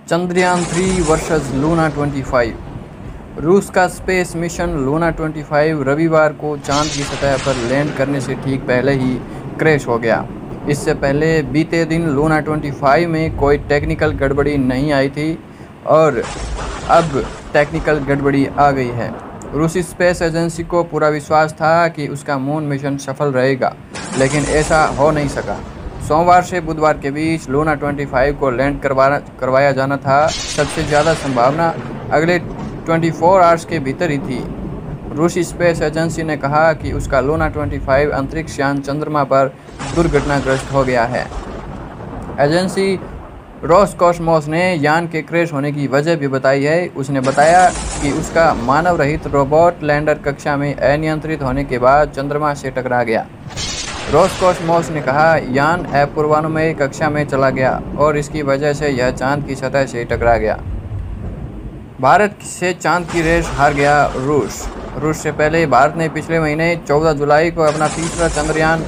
Chandrayaan 3 versus Luna 25। रूस का space mission Luna 25 रविवार को चांद की सतह पर लैंड करने से ठीक पहले ही क्रैश हो गया। इससे पहले बीते दिन लूना 25 में कोई टेक्निकल गड़बड़ी नहीं आई थी और अब टेक्निकल गड़बड़ी आ गई है। रूसी स्पेस एजेंसी को पूरा विश्वास था कि उसका मून मिशन सफल रहेगा, लेकिन ऐसा हो नहीं सका। सोमवार से बुधवार के बीच लूना 25 को लैंड करवाया जाना था। सबसे ज़्यादा संभावना अगले 24 आवर्स के भीतर ही थी। रूसी स्पेस एजेंसी ने कहा कि उसका लूना 25 अंतरिक्ष यान चंद्रमा पर दुर्घटनाग्रस्त हो गया है। एजेंसी रोसकोसमोस ने यान के क्रैश होने की वजह भी बताई है। उसने बताया कि उसका मानव रहित रोबोट लैंडर कक्षा में अनियंत्रित होने के बाद चंद्रमा से टकरा गया। रोसकोसमोस ने कहा, यान अपूर्वानुमेय कक्षा में चला गया और इसकी वजह से यह चांद की सतह से टकरा गया। भारत से चांद की रेस हार गया रूस से पहले भारत ने पिछले महीने 14 जुलाई को अपना तीसरा चंद्रयान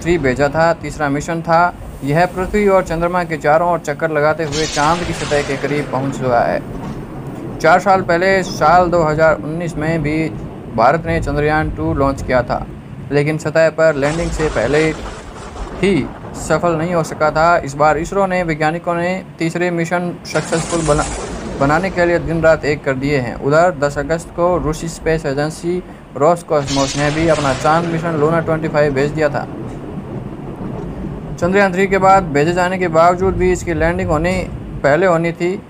3 भेजा था। तीसरा मिशन था। यह पृथ्वी और चंद्रमा के चारों ओर चक्कर लगाते हुए चांद की सतह के करीब पहुंच चुका है। 4 साल पहले साल 2019 में भी भारत ने चंद्रयान 2 लॉन्च किया था, लेकिन सतह पर लैंडिंग से पहले ही सफल नहीं हो सका था। इस बार इसरो ने वैज्ञानिकों ने तीसरे मिशन सक्सेसफुल बनाने के लिए दिन रात एक कर दिए हैं। उधर 10 अगस्त को रूसी स्पेस एजेंसी रोसकोसमोस ने भी अपना चांद मिशन लूना 25 भेज दिया था। चंद्रयान 3 के बाद भेजे जाने के बावजूद भी इसकी लैंडिंग पहले होनी थी।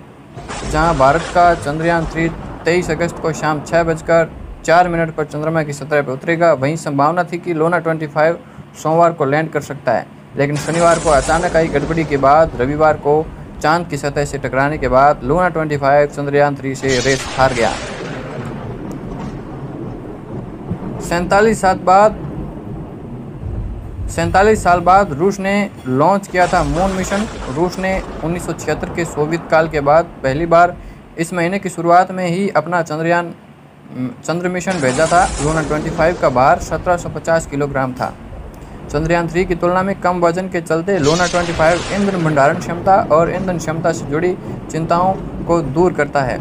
जहां भारत का चंद्रयान 3 23 अगस्त को शाम 6:04 पर चंद्रमा की सतह पर उतरेगा। वहीं संभावना थी कि लूना 25 सोमवार को लैंड कर सकता है, लेकिन शनिवार को अचानक आई गड़बड़ी के बाद रविवार को चांद की सतह से टकराने के बाद लूना 25 चंद्रयान 3 से रेस हार गया। 47 साल बाद रूस ने लॉन्च किया था मून मिशन। रूस ने 1976 के सोवियत काल के बाद पहली बार इस महीने की शुरुआत में ही अपना चंद्र मिशन भेजा था। लूना 25 का भार 1750 किलोग्राम था। चंद्रयान 3 की तुलना में कम वजन के चलते लूना 25 ईंधन भंडारण क्षमता और ईंधन क्षमता से जुड़ी चिंताओं को दूर करता है,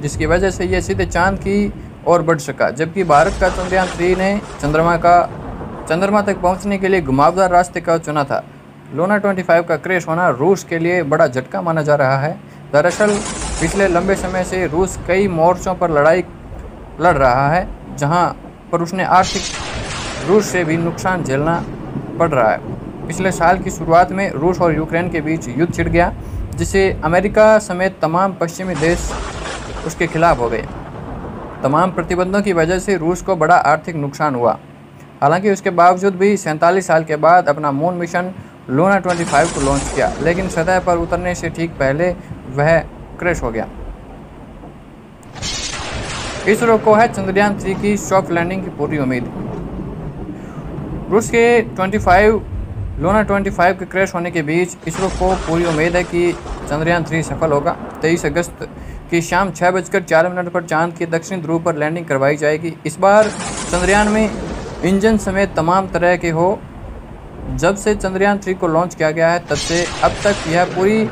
जिसकी वजह से यह सीधे चांद की ओर बढ़ सका। जबकि भारत का चंद्रयान 3 ने चंद्रमा तक पहुंचने के लिए घुमावदार रास्ते का चुना था। लूना 25 का क्रैश होना रूस के लिए बड़ा झटका माना जा रहा है। दरअसल पिछले लंबे समय से रूस कई मोर्चों पर लड़ाई लड़ रहा है, जहां पर उसने आर्थिक रूस से भी नुकसान झेलना पड़ रहा है। पिछले साल की शुरुआत में रूस और यूक्रेन के बीच युद्ध छिड़ गया, जिससे अमेरिका समेत तमाम पश्चिमी देश उसके खिलाफ हो गए। तमाम प्रतिबंधों की वजह से रूस को बड़ा आर्थिक नुकसान हुआ। हालांकि उसके बावजूद भी 47 साल के बाद अपना मून मिशन लूना 25 को लॉन्च किया, लेकिन सतह पर उतरने से ठीक पहले वह क्रैश हो गया। इसरो को है चंद्रयान 3 की सॉफ्ट लैंडिंग की पूरी उम्मीद। रूस के लूना 25 के क्रैश होने के बीच इसरो को पूरी उम्मीद है कि चंद्रयान 3 सफल होगा। 23 अगस्त की शाम 6:04 पर चांद के दक्षिणी ध्रुव पर लैंडिंग करवाई जाएगी। इस बार चंद्रयान में इंजन समेत तमाम तरह के हो। जब से चंद्रयान 3 को लॉन्च किया गया है, तब से अब तक यह पूरी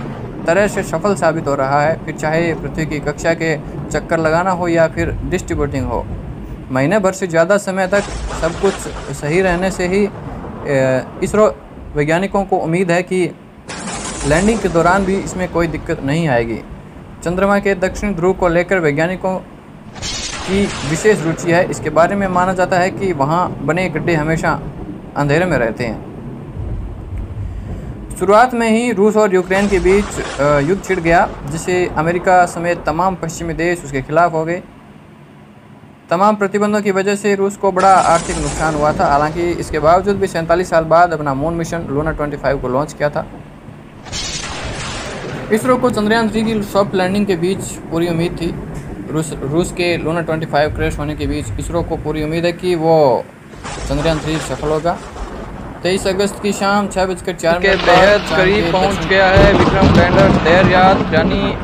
तरह से सफल साबित हो रहा है, फिर चाहे पृथ्वी की कक्षा के चक्कर लगाना हो या फिर डिस्ट्रीब्यूटिंग हो। महीने भर से ज़्यादा समय तक सब कुछ सही रहने से ही इसरो वैज्ञानिकों को उम्मीद है कि लैंडिंग के दौरान भी इसमें कोई दिक्कत नहीं आएगी। चंद्रमा के दक्षिण ध्रुव को लेकर वैज्ञानिकों की विशेष रुचि है। इसके बारे में माना जाता है कि वहां बने गड्ढे हमेशा अंधेरे में रहते हैं। शुरुआत में ही रूस और यूक्रेन के बीच युद्ध छिड़ गया, जिससे अमेरिका समेत तमाम पश्चिमी देश उसके खिलाफ हो गए। तमाम प्रतिबंधों की वजह से रूस को बड़ा आर्थिक नुकसान हुआ था। हालांकि इसके बावजूद भी 47 साल बाद अपना मून मिशन लूना 25 को लॉन्च किया था। इसरो को चंद्रयान 3 की सॉफ्ट लैंडिंग के बीच पूरी उम्मीद थी। रूस के लूना 25 क्रैश होने के बीच इसरो को पूरी उम्मीद है कि वो चंद्रयान 3 सफल होगा। 23 अगस्त की शाम 6:04 के बेहद करीब पहुंच गया है विक्रम लैंडर। देर रात यानी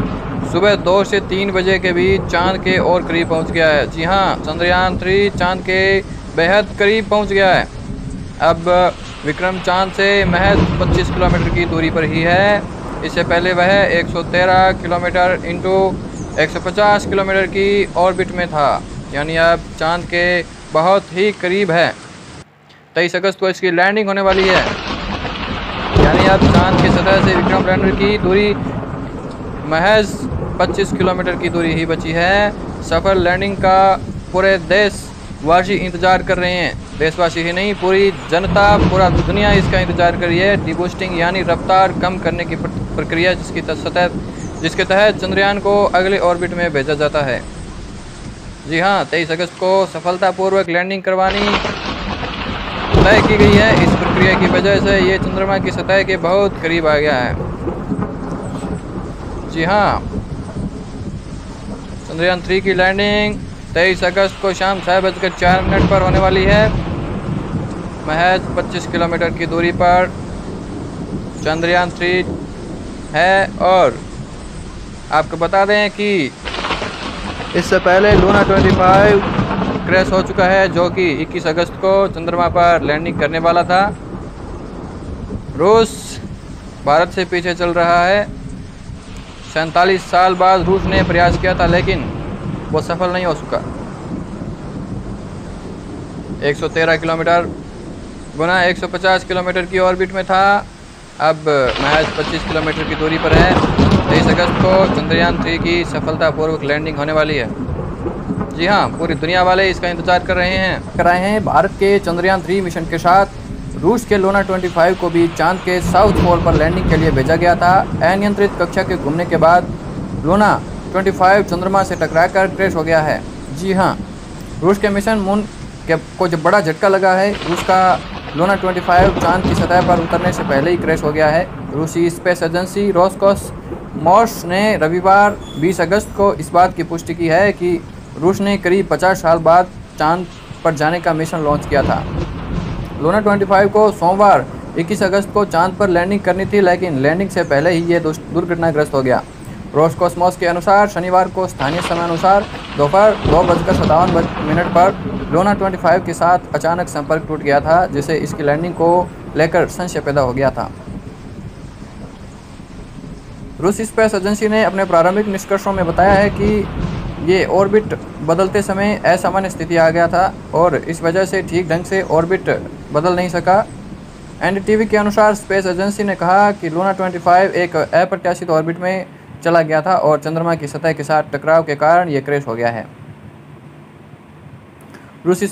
सुबह 2 से 3 बजे के बीच चांद के और करीब पहुंच गया है। जी हाँ, चंद्रयान 3 चांद के बेहद करीब पहुंच गया है। अब विक्रम चांद से महज 25 किलोमीटर की दूरी पर ही है। इससे पहले वह 113 किलोमीटर इंटू 150 किलोमीटर की ऑर्बिट में था, यानी अब चांद के बहुत ही करीब है। 23 अगस्त को इसकी लैंडिंग होने वाली है, यानी अब चांद की सतह से विक्रम लैंडर की दूरी महज 25 किलोमीटर की दूरी ही बची है। सफल लैंडिंग का पूरे देशवासी इंतजार कर रहे हैं। देशवासी ही नहीं, पूरी जनता, पूरा दुनिया इसका इंतजार कर रही है। डिबूस्टिंग यानी रफ्तार कम करने की प्रक्रिया जिसके तहत चंद्रयान को अगले ऑर्बिट में भेजा जाता है। जी हाँ, 23 अगस्त को सफलतापूर्वक लैंडिंग करवानी तय की गई है। इस प्रक्रिया की वजह से ये चंद्रमा की सतह के बहुत करीब आ गया है। जी हाँ, चंद्रयान 3 की लैंडिंग 23 अगस्त को शाम 6:04 पर होने वाली है। महज 25 किलोमीटर की दूरी पर चंद्रयान 3 है। और आपको बता दें कि इससे पहले लूना 25 क्रैश हो चुका है, जो कि 21 अगस्त को चंद्रमा पर लैंडिंग करने वाला था। रूस भारत से पीछे चल रहा है। 47 साल बाद रूस ने प्रयास किया था, लेकिन वो सफल नहीं हो सका। 113 किलोमीटर गुना 150 किलोमीटर की ऑर्बिट में था, अब महज 25 किलोमीटर की दूरी पर है। 23 अगस्त को चंद्रयान 3 की सफलतापूर्वक लैंडिंग होने वाली है। जी हाँ, पूरी दुनिया वाले इसका इंतजार कर रहे हैं। भारत के चंद्रयान 3 मिशन के साथ रूस के लूना 25 को भी चांद के साउथ पोल पर लैंडिंग के लिए भेजा गया था। अनियंत्रित कक्षा के घूमने के बाद लूना 25 चंद्रमा से टकराकर क्रैश हो गया है। जी हाँ, रूस के मिशन मून को जब बड़ा झटका लगा है। रूस का लूना 25 चांद की सतह पर उतरने से पहले ही क्रैश हो गया है। रूसी स्पेस एजेंसी रोसकोसमोस ने रविवार 20 अगस्त को इस बात की पुष्टि की है कि रूस ने करीब 50 साल बाद चांद पर जाने का मिशन लॉन्च किया था। लूना 25 को सोमवार 21 अगस्त को चांद पर लैंडिंग करनी थी, लेकिन लैंडिंग से पहले ही ये दुर्घटनाग्रस्त हो गया। रोसकोसमोस के अनुसार शनिवार को स्थानीय समय अनुसार दोपहर 2:57 पर लूना 25 के साथ अचानक संपर्क टूट गया था, जिससे इसकी लैंडिंग को लेकर संशय पैदा हो गया था। रूसी स्पेस एजेंसी ने अपने प्रारंभिक निष्कर्षों में बताया है कि ये ऑर्बिट बदलते समय असामान्य स्थिति आ गया था और इस वजह से ठीक ढंग से ऑर्बिट बदल नहीं सका। एनडीटीवी के अनुसार स्पेस एजेंसी ने कहा कि लूना 25 एक अप्रत्याशित ऑर्बिट में चला गया था और चंद्रमा की सतह के साथ टकराव के कारण ये क्रैश हो गया है। रूसी